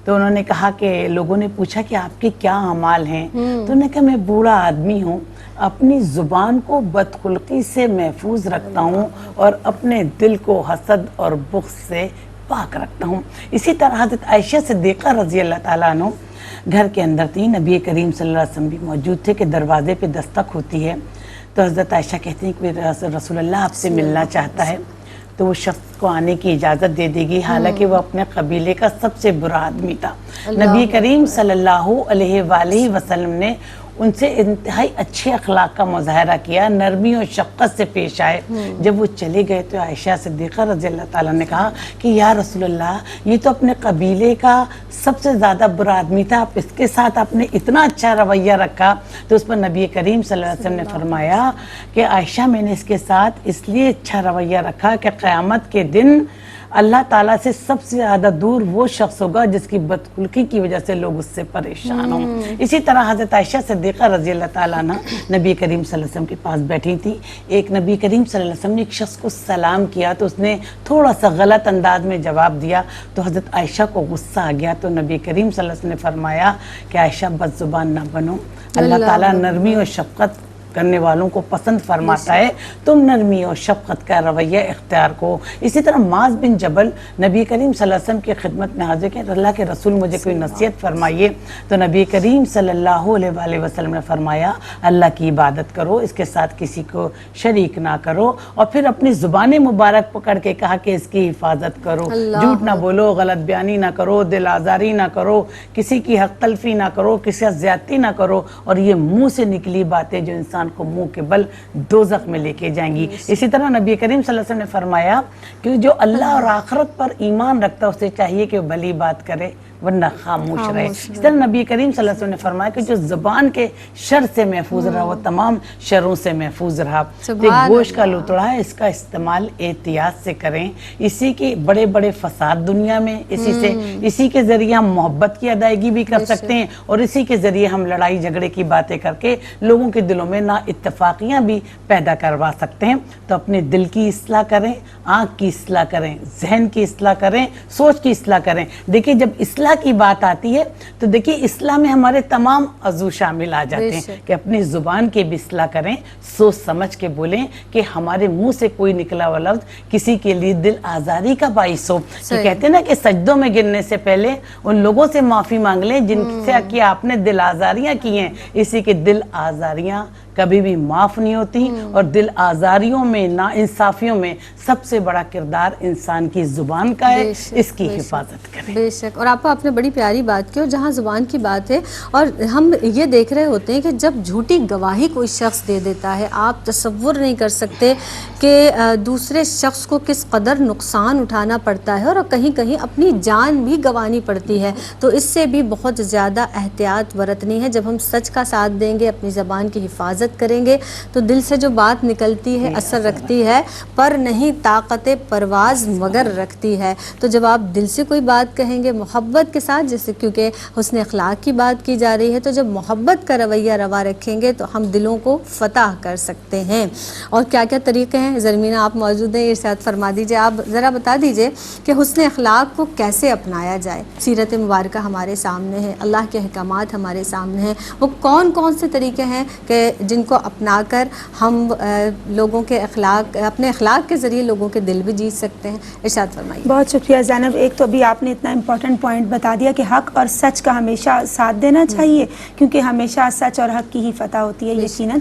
تو انہوں نے کہا کہ لوگوں نے پوچھا کہ آپ کے کیا اعمال ہیں, تو انہوں نے کہا میں بوڑھا آدمی ہوں, اپنی زبان کو بدخلقی سے محفوظ رکھتا ہوں اور اپنے دل کو حسد اور بغض سے پاک رکھتا ہوں. اسی طرح حضرت عائشہ صدیقہ رضی اللہ تعالیٰ عنہ گھر کے اندر تھی, نبی کریم صلی اللہ علیہ وسلم بھی موجود تھے کہ دروازے پہ دستک ہوتی ہے, تو حضرت عائشہ کہتی ہیں کہ رسول اللہ آپ سے ملنا چاہتا ہے تو وہ شخص کو آنے کی اجازت دے دے گی، حالانکہ وہ اپنے قبیلے کا سب سے برا آدمی تھا۔ نبی کریم صلی اللہ علیہ وآلہ وسلم نے ان سے انتہائی اچھے اخلاق کا مظاہرہ کیا، نرمی اور شفقت سے پیش آئے۔ جب وہ چلے گئے تو عائشہ صدیقہ رضی اللہ تعالیٰ نے کہا کہ یا رسول اللہ یہ تو اپنے قبیلے کا سب سے زیادہ برا آدمی تھا، آپ اس کے ساتھ آپ نے اتنا اچھا رویہ رکھا۔ تو اس پر نبی کریم صلی اللہ علیہ وسلم نے فرمایا کہ عائشہ میں نے اس کے ساتھ اس لیے اچھا رویہ رکھا کہ قیامت کے دن اللہ تعالیٰ سے سب سے زیادہ دور وہ شخص ہوگا جس کی بدخلقی کی وجہ سے لوگ اس سے پریشان ہوں۔ اسی طرح حضرت عائشہ صدیقہ رضی اللہ تعالیٰ عنہ نبی کریم صلی اللہ علیہ وسلم کے پاس بیٹھی تھی۔ ایک نبی کریم صلی اللہ علیہ وسلم نے ایک شخص کو سلام کیا تو اس نے تھوڑا سا غلط انداز میں جواب دیا تو حضرت عائشہ کو غصہ آ گیا، تو نبی کریم صلی اللہ علیہ وسلم نے فرمایا کہ عائشہ بد زبان نہ بنو، اللہ تعالیٰ نرمی اور شفقت کرنے والوں کو پسند فرماتا ہے، تم نرمی اور شفقت کا رویہ اختیار کو۔ اسی طرح معاذ بن جبل نبی کریم صلی اللہ علیہ وسلم کی خدمت میں حاضر کہ اللہ کے رسول مجھے کوئی نصیحت فرمائیے، تو نبی کریم صلی اللہ علیہ وآلہ وسلم نے فرمایا اللہ کی عبادت کرو، اس کے ساتھ کسی کو شریک نہ کرو، اور پھر اپنی زبان مبارک پکڑ کے کہا کہ اس کی حفاظت کرو، جھوٹ نہ بولو، غلط بیانی نہ کرو، دل آزاری نہ کرو، کسی کی حق تلفی نہ کرو، کسی سے زیادتی نہ کرو، اور یہ منہ سے نکلی باتیں جو انسان کو منہ کے بل دوزخ میں لے کے جائیں گی۔ اسی طرح نبی کریم صلی اللہ علیہ وسلم نے فرمایا کہ جو اللہ اور آخرت پر ایمان رکھتا ہے اسے چاہیے کہ وہ بھلی بات کرے ورنہ خاموش رہے۔ اس طرح نبی کریم صلی اللہ علیہ وسلم نے فرمایا کہ جو زبان کے شر سے محفوظ رہا وہ تمام شروں سے محفوظ رہا۔ ایک گوشت کا لوتڑا ہے، اس کا استعمال احتیاط سے کریں، اسی کے بڑے بڑے فساد دنیا میں اسی کے ذریعے ہم محبت کی ادائیگی بھی کر سکتے ہیں، اور اسی کے ذریعے ہم لڑائی جھگڑے کی باتیں کر کے لوگوں کے دلوں میں نا اتفاقیاں بھی پیدا کروا سکتے ہیں۔ تو اپنے دل کی اصلاح کریں، آنکھ کی اصلاح کریں، ذہن کی اصلاح کریں، سوچ کی اصلاح کریں۔ دیکھیں جب اصلاح کی بات آتی ہے تو دیکھیں اصلاح میں ہمارے تمام عضو شامل آ جاتے ہیں کہ اپنی زبان کی بھی اصلاح کریں، سوچ سمجھ کے بولیں کہ ہمارے منہ سے کوئی نکلا ہوا لفظ کسی کے لیے دل آزاری کا باعث ہو۔ کہ کہتے ہیں نا کہ سجدوں میں گرنے سے پہلے ان لوگوں سے معافی مانگ لیں جن سے کہ آپ نے دل آزاریاں کی ہیں، اسی کے دل آزاریاں کبھی بھی معاف نہیں ہوتی، اور دل آزاریوں میں نا انصافیوں میں سب سے بڑا کردار انسان کی زبان کا ہے، اس کی حفاظت کریں۔ بے شک، اور آپ نے بڑی پیاری بات کی، اور جہاں زبان کی بات ہے اور ہم یہ دیکھ رہے ہوتے ہیں کہ جب جھوٹی گواہی کوئی شخص دے دیتا ہے، آپ تصور نہیں کر سکتے کہ دوسرے شخص کو کس قدر نقصان اٹھانا پڑتا ہے، اور کہیں کہیں اپنی جان بھی گنوانی پڑتی ہے۔ تو اس سے بھی بہت زیادہ احتیاط برتنی ہے۔ جب ہم سچ کا ساتھ دیں گے، اپنی زبان کی حفاظت کریں گے تو دل سے جو بات نکلتی ہے اثر رکھتی ہے، پر نہیں طاقت پرواز مگر رکھتی ہے۔ تو جب آپ دل سے کوئی بات کہیں گے محبت کے ساتھ، جیسے کیونکہ حسن اخلاق کی بات کی جا رہی ہے، تو جب محبت کا رویہ روا رکھیں گے تو ہم دلوں کو فتح کر سکتے ہیں۔ اور کیا کیا طریقے ہیں؟ زرمینہ آپ موجود ہیں، ارشاد فرما دیجئے، آپ ذرا بتا دیجئے کہ حسن اخلاق کو کیسے اپنایا جائے۔ سیرت مبارکہ ہمارے سامنے ہے، اللہ کے احکامات ہمارے سامنے ہیں، وہ کون کون سے طریقے ہیں کہ جن کو اپنا کر ہم لوگوں کے اپنے اخلاق کے ذریعے لوگوں کے دل بھی جیت سکتے ہیں؟ ارشاد فرمائیے۔ بہت شکریہ زینب، ایک تو ابھی آپ نے اتنا امپورٹنٹ پوائنٹ بتا دیا کہ حق اور سچ کا ہمیشہ ساتھ دینا چاہیے، کیونکہ ہمیشہ سچ اور حق کی ہی فتح ہوتی ہے یقیناً۔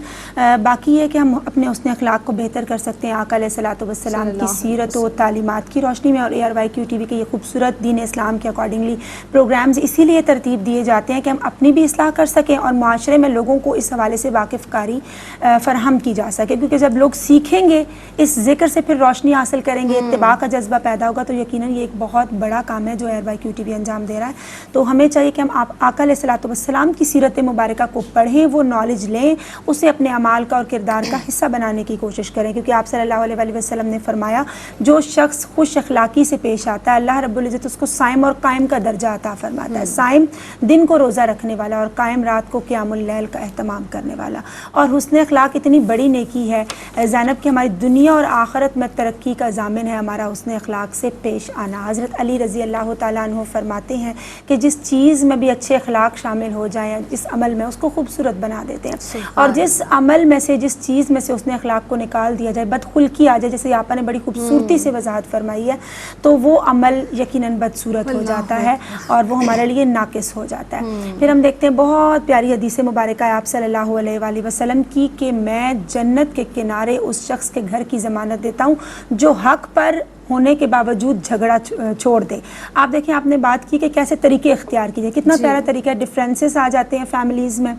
باقی یہ کہ ہم اپنے حسن اخلاق کو بہتر کر سکتے ہیں آقا علیہ الصلوۃ والسلام کی سیرت و تعلیمات کی روشنی میں، اور ARYQ TV کے یہ خوبصورت دین اسلام کے اکارڈنگلی پروگرامز اسی لیے ترتیب دیے جاتے ہیں کہ ہم اپنی بھی اصلاح کر سکیں اور معاشرے میں لوگوں کو اس حوالے سے واقف کاری فراہم کی جا سکے، کیونکہ جب لوگ سیکھیں گے اس ذکر سے پھر روشنی حاصل کریں گے، اتباع کا جذبہ پیدا ہوگا، تو یقیناً یہ ایک بہت بڑا کام ہے جو ARYQ TV انجام دے رہا ہے۔ تو ہمیں چاہیے کہ ہم آقا علیہ الصلوۃ والسلام کی سیرت مبارکہ کو پڑھیں، وہ نالج لیں، اسے اپنے اعمال کا اور کردار کا حصہ بنانے کی کوشش کریں، کیونکہ آپ صلی اللہ علیہ وآلہ وسلم نے فرمایا جو شخص خوش اخلاقی سے پیش آتا ہے اللہ رب العزت اس کو صائم اور قائم کا درجہ عطا فرماتا ہے۔ صائم دن کو روزہ رکھنے والا اور قائم رات کو قیام اللیل کا اہتمام کرنے والا۔ اور حسن اخلاق اتنی بڑی نیکی ہے زینب کہ ہماری دنیا دنیا اور آخرت میں ترقی کا ضامن ہے ہمارا حسن اخلاق سے پیش آنا۔ حضرت علی رضی اللہ تعالیٰ عنہ فرماتے ہیں کہ جس چیز میں بھی اچھے اخلاق شامل ہو جائیں، جس عمل میں، اس کو خوبصورت بنا دیتے ہیں، اور جس عمل میں سے، جس چیز میں سے حسن اخلاق کو نکال دیا جائے، بدخلقی آ جائے، جیسے آپا نے بڑی خوبصورتی سے وضاحت فرمائی ہے، تو وہ عمل یقیناً بدصورت ہو جاتا ہے اور وہ ہمارے لیے ناقص ہو جاتا ہے۔ پھر ہم دیکھتے ہیں بہت پیاری حدیث مبارکہ ہے آپ صلی اللہ علیہ وآلہ وسلم کی کہ میں جنت کے کنارے اس شخص کے گھر کی ضمانت دیتا ہوں جو حق پر ہونے کے باوجود جھگڑا چھوڑ دے۔ آپ دیکھیں، آپ نے بات کی کہ کیسے طریقے اختیار کیجئے، کتنا پیارا طریقہ ہے۔ ڈفرینسز آ جاتے ہیں فیملیز میں،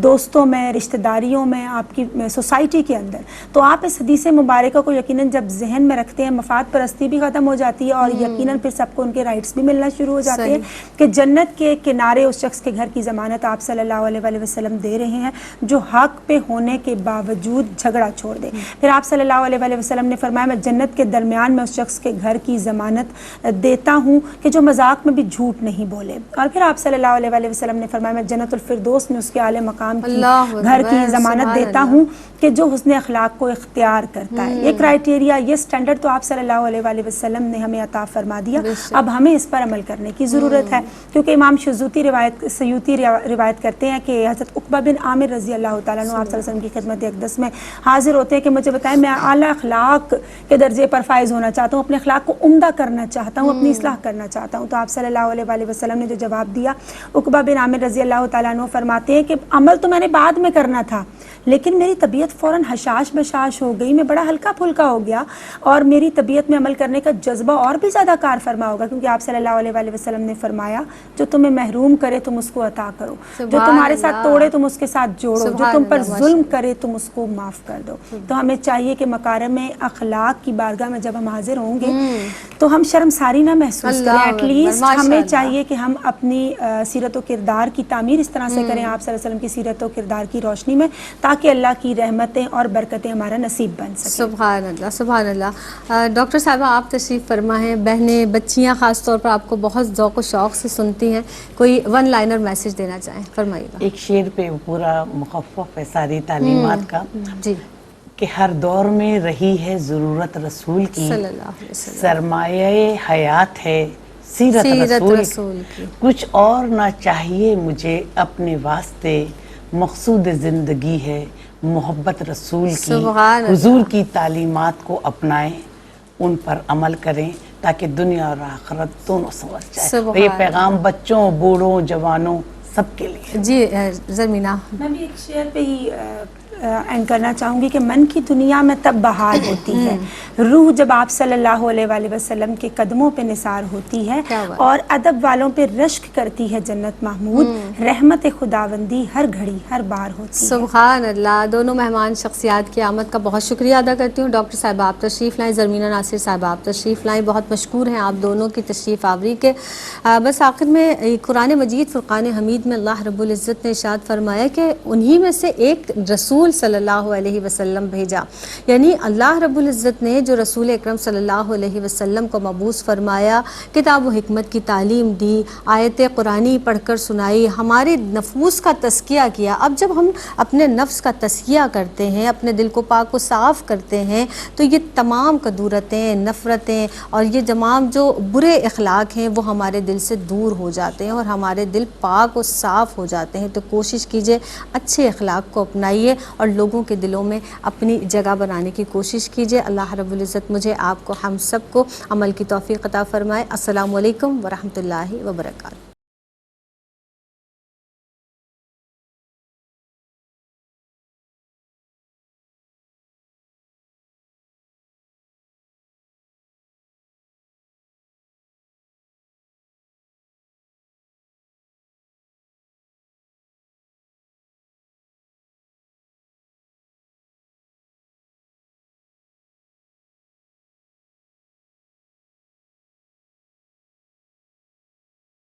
دوستوں میں، رشتہ داریوں میں، آپ کی سوسائٹی کے اندر، تو آپ اس حدیث مبارکہ کو یقیناً جب ذہن میں رکھتے ہیں، مفاد پرستی بھی ختم ہو جاتی ہے اور یقیناً پھر سب کو ان کے رائٹس بھی ملنا شروع ہو جاتے ہیں کہ جنت کے کنارے اس شخص کے گھر کی ضمانت آپ صلی اللہ علیہ وآلہ وسلم دے رہے ہیں جو حق پہ ہونے کے باوجود جھگڑا چھوڑ دے۔ پھر آپ صلی اللہ علیہ وآلہ وسلم نے فرمایا میں جنت کے درمیان میں شخص کے گھر کی ضمانت دیتا ہوں کہ جو مذاق میں بھی جھوٹ نہیں بولے۔ اور پھر آپ صلی اللہ علیہ وآلہ وسلم نے فرمایا میں جنت الفردوس میں اس کے اعلی مقام کی گھر کی ضمانت دیتا ہوں کہ جو حسن اخلاق کو اختیار کرتا ہے۔ یہ کرائٹیریا، یہ سٹینڈرڈ تو آپ صلی اللہ علیہ وآلہ وسلم نے ہمیں عطا فرما دیا، اب ہمیں اس پر عمل کرنے کی ضرورت ہے، کیونکہ امام سیوطی روایت کرتے ہیں کہ حضرت عقبہ بن عامر رضی اللہ تعالیٰ عنہ آپ صلی اللہ علیہ وسلم کی خدمت اقدس میں حاضر ہوتے ہیں کہ مجھے بتائیں میں اعلیٰ اخلاق کے درجے پر فائز ہونا چاہتا ہوں، اپنے اخلاق کو عمدہ کرنا چاہتا ہوں، اپنی اصلاح کرنا چاہتا ہوں۔ تو آپ صلی اللہ علیہ وآلہ وسلم نے جو جواب دیا، عقبہ بن عامر رضی اللہ تعالیٰ عنہ فرماتے ہیں کہ عمل تو میں نے بعد میں کرنا تھا، لیکن میری طبیعت فوراً حشاش بشاش ہو گئی، میں بڑا ہلکا پھلکا ہو گیا اور میری طبیعت میں عمل کرنے کا جذبہ اور بھی زیادہ کار فرما ہوگا، کیونکہ آپ صلی اللہ علیہ وآلہ وسلم نے فرمایا جو تمہیں محروم کرے تم اس کو عطا کرو، جو تمہارے ساتھ توڑے تم اس کے ساتھ جوڑو، جو تم پر ظلم کرے تم اس کو معاف کر دو۔ تو ہمیں چاہیے کہ مکارم اخلاق کی بارگاہ میں جب ہم حاضر ہوں گے تو ہم شرمساری نہ محسوس کریں، ایٹ لیسٹ ہمیں چاہیے کہ ہم اپنی سیرت و کردار کی تعمیر اس طرح سے کریں آپ صلی اللہ علیہ وسلم کی سیرت و کردار کی روشنی میں، تاکہ اللہ کی رحمتیں اور برکتیں ہمارا نصیب بن سکیں۔ سبحان اللہ، سبحان اللہ۔ ڈاکٹر صاحبہ آپ تشریف فرما ہیں، بہنیں، بچیاں خاص طور پر آپ کو بہت ذوق و شوق سے سنتی ہیں، کوئی ون لائنر میسج دینا چاہیں، فرمائیے گا۔ ایک شعر پہ پورا مخفف ہے ساری تعلیمات کا، جی، کہ ہر دور میں رہی ہے ضرورت رسول کی، صلی اللہ علیہ وسلم، سرمایہ حیات ہے سیرت رسول کی، کچھ اور نہ چاہیے مجھے اپنے واسطے، مقصود زندگی ہے محبت رسول کی۔ حضور کی تعلیمات کو اپنائیں، ان پر عمل کریں تاکہ دنیا اور آخرت دونوں سنور جائے۔ یہ پیغام بچوں، بوڑھوں، جوانوں سب کے لیے۔ جی زرمینہ، میں بھی ایک شعر پہ ہی اینڈ کرنا چاہوں گی کہ من کی دنیا میں تب بہار ہوتی ہے، روح جب آپ صلی اللہ علیہ وآلہ وسلم کے قدموں پہ نثار ہوتی ہے، اور ادب والوں پہ رشک کرتی ہے جنت محمود، رحمت خداوندی ہر گھڑی ہر بار ہوتی ہے۔ سبحان اللہ۔ دونوں مہمان شخصیات کی آمد کا بہت شکریہ ادا کرتی ہوں۔ ڈاکٹر صاحبہ آپ تشریف لائیں، زرمینہ ناصر صاحبہ آپ تشریف لائیں، بہت مشکور ہیں آپ دونوں کی تشریف آوری کے۔ بس آخر میں قرآن مجید فرقان حمید میں اللہ رب العزت نے ارشاد فرمایا کہ انہی میں سے ایک رسول صلی اللہ علیہ وسلم بھیجا، یعنی اللہ رب العزت نے جو رسول اکرم صلی اللہ علیہ وسلم کو مبعوث فرمایا، کتاب و حکمت کی تعلیم دی، آیت قرآنی پڑھ کر سنائی، ہمارے نفوس کا تزکیہ کیا۔ اب جب ہم اپنے نفس کا تزکیہ کرتے ہیں، اپنے دل کو پاک و صاف کرتے ہیں، تو یہ تمام کدورتیں، نفرتیں اور یہ تمام جو برے اخلاق ہیں وہ ہمارے دل سے دور ہو جاتے ہیں اور ہمارے دل پاک و صاف ہو جاتے ہیں۔ تو کوشش کیجئے اچھے اخلاق کو اپنائیے اور لوگوں کے دلوں میں اپنی جگہ بنانے کی کوشش کیجئے۔ اللہ رب العزت مجھے، آپ کو، ہم سب کو عمل کی توفیق عطا فرمائے۔ السلام علیکم ورحمۃ اللہ وبرکاتہ۔